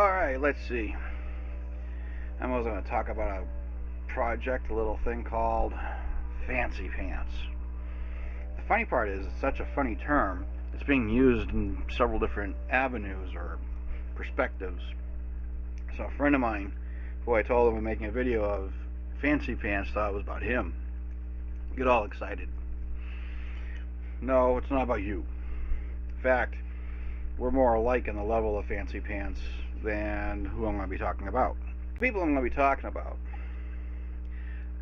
Alright, let's see. I was going to talk about a project, a little thing called fancy pants. The funny part is, it's such a funny term. It's being used in several different avenues or perspectives. So a friend of mine, who I told him I'm making a video of fancy pants, thought it was about him. Get all excited. No, it's not about you. In fact, we're more alike in the level of fancy pants than who I'm going to be talking about. The people I'm going to be talking about,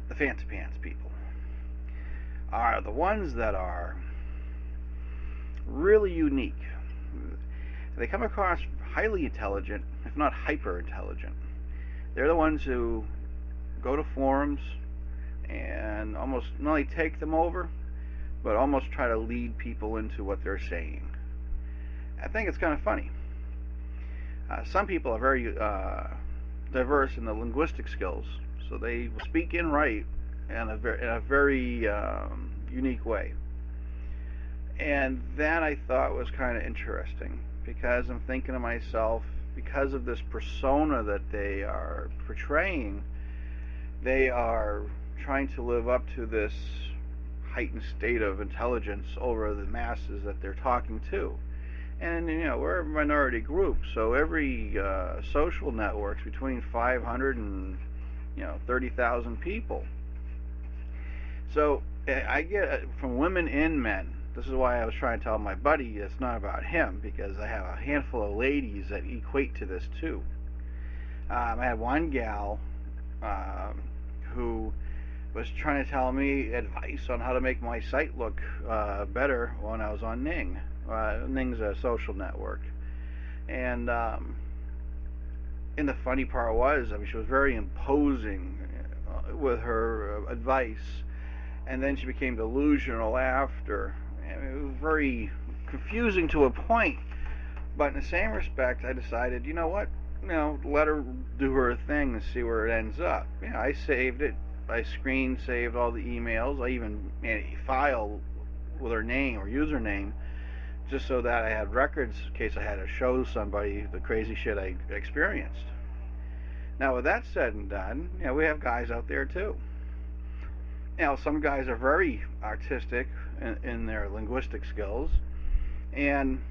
the fancy pants people, are the ones that are really unique. They come across highly intelligent, if not hyper intelligent. They're the ones who go to forums and almost not only take them over, but almost try to lead people into what they're saying. I think it's kind of funny. Some people are very diverse in the linguistic skills, so they will speak and write in a very unique way. And that I thought was kind of interesting, because I'm thinking to myself, because of this persona that they are portraying, they are trying to live up to this heightened state of intelligence over the masses that they're talking to. And we're a minority group, so every social network's between 500 and 30,000 people. So I get from women and men. This is why I was trying to tell my buddy it's not about him, because I have a handful of ladies that equate to this too. I had one gal who was trying to tell me advice on how to make my site look better when I was on Ning. Ning's a social network, and the funny part was, she was very imposing with her advice, and then she became delusional after. And it was very confusing to a point. But in the same respect, I decided, you know what, let her do her thing and see where it ends up. I saved it. I screen saved all the emails. I even made a file with her name or username, just so that I had records in case I had to show somebody the crazy shit I experienced. Now, with that said and done, we have guys out there too. Some guys are very artistic in their linguistic skills, and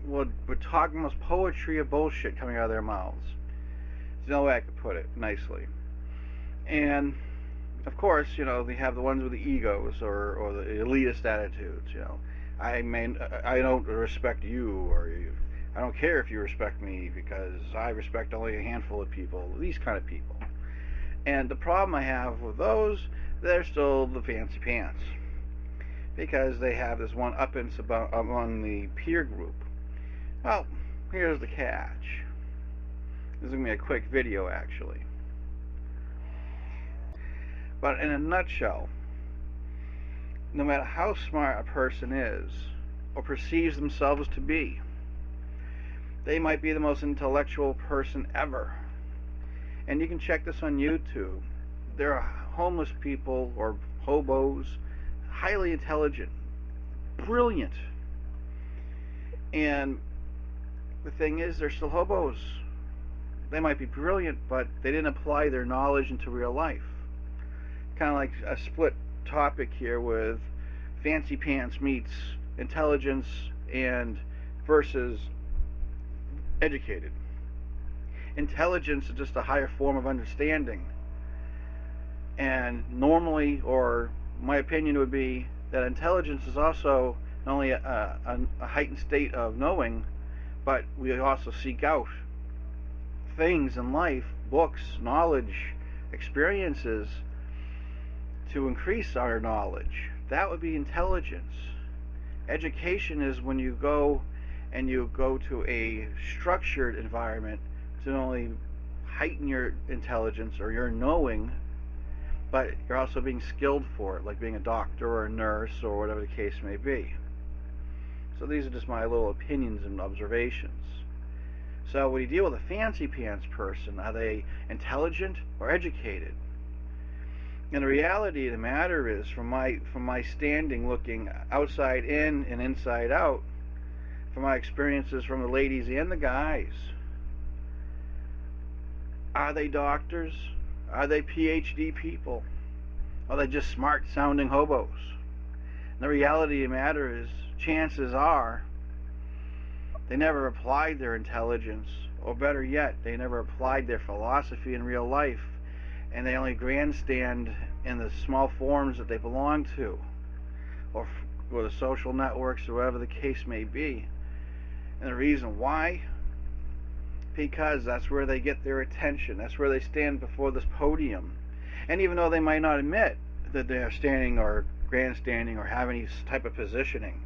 would talk almost poetry of bullshit coming out of their mouths. There's no way I could put it nicely. And of course, they have the ones with the egos or the elitist attitudes. I don't respect you, or I don't care if you respect me because I respect only a handful of people. These kind of people. And the problem I have with those, they're still the fancy pants, because they have this one uppance among the peer group. Well, here's the catch. This is going to be a quick video, actually. But in a nutshell, no matter how smart a person is, or perceives themselves to be, they might be the most intellectual person ever. And you can check this on YouTube. There are homeless people or hobos, highly intelligent, brilliant. And the thing is, they're still hobos. They might be brilliant, but they didn't apply their knowledge into real life. Kind of like a split topic here with fancy pants meets intelligence and versus educated. Intelligence is just a higher form of understanding, and normally, or my opinion would be, that intelligence is also not only a heightened state of knowing, but we also seek out things in life, books, knowledge, experiences, to increase our knowledge. That would be intelligence. Education is when you go to a structured environment to not only heighten your intelligence or your knowing, but you're also being skilled for it, like being a doctor or a nurse or whatever the case may be. So these are just my little opinions and observations. So when you deal with a fancy pants person, are they intelligent or educated? And the reality of the matter is, from my standing looking outside in and inside out, from my experiences from the ladies and the guys, Are they doctors? Are they PhD people? Are they just smart sounding hobos? And the reality of the matter is, chances are, they never applied their intelligence, or better yet, they never applied their philosophy in real life, and they only grandstand in the small forums that they belong to, or the social networks, or whatever the case may be. And the reason why? Because that's where they get their attention. That's where they stand before this podium. And even though they might not admit that they're standing or grandstanding or have any type of positioning,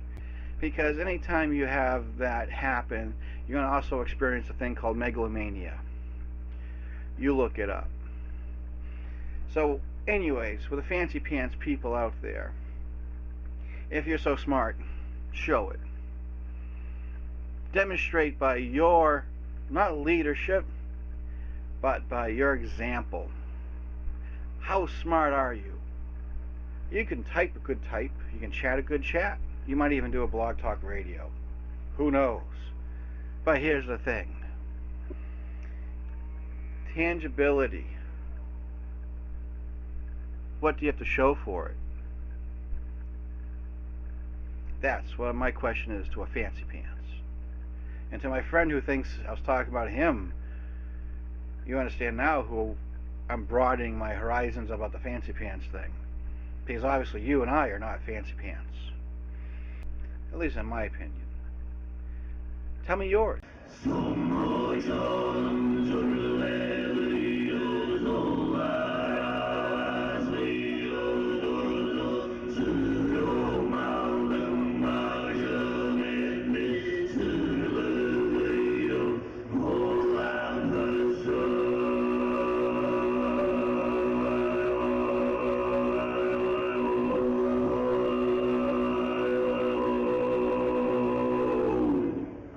because anytime you have that happen, you're going to also experience a thing called megalomania. You look it up. So anyways, with the fancy pants people out there, if you're so smart, show it. Demonstrate by your, not leadership, but by your example. How smart are you? You can type a good type. You can chat a good chat. You might even do a blog talk radio. Who knows? But here's the thing. Tangibility. What do you have to show for it? That's what my question is to a fancy pants. And to my friend who thinks I was talking about him, you understand now who I'm broadening my horizons about the fancy pants thing. Because obviously you and I are not fancy pants. At least in my opinion. Tell me yours.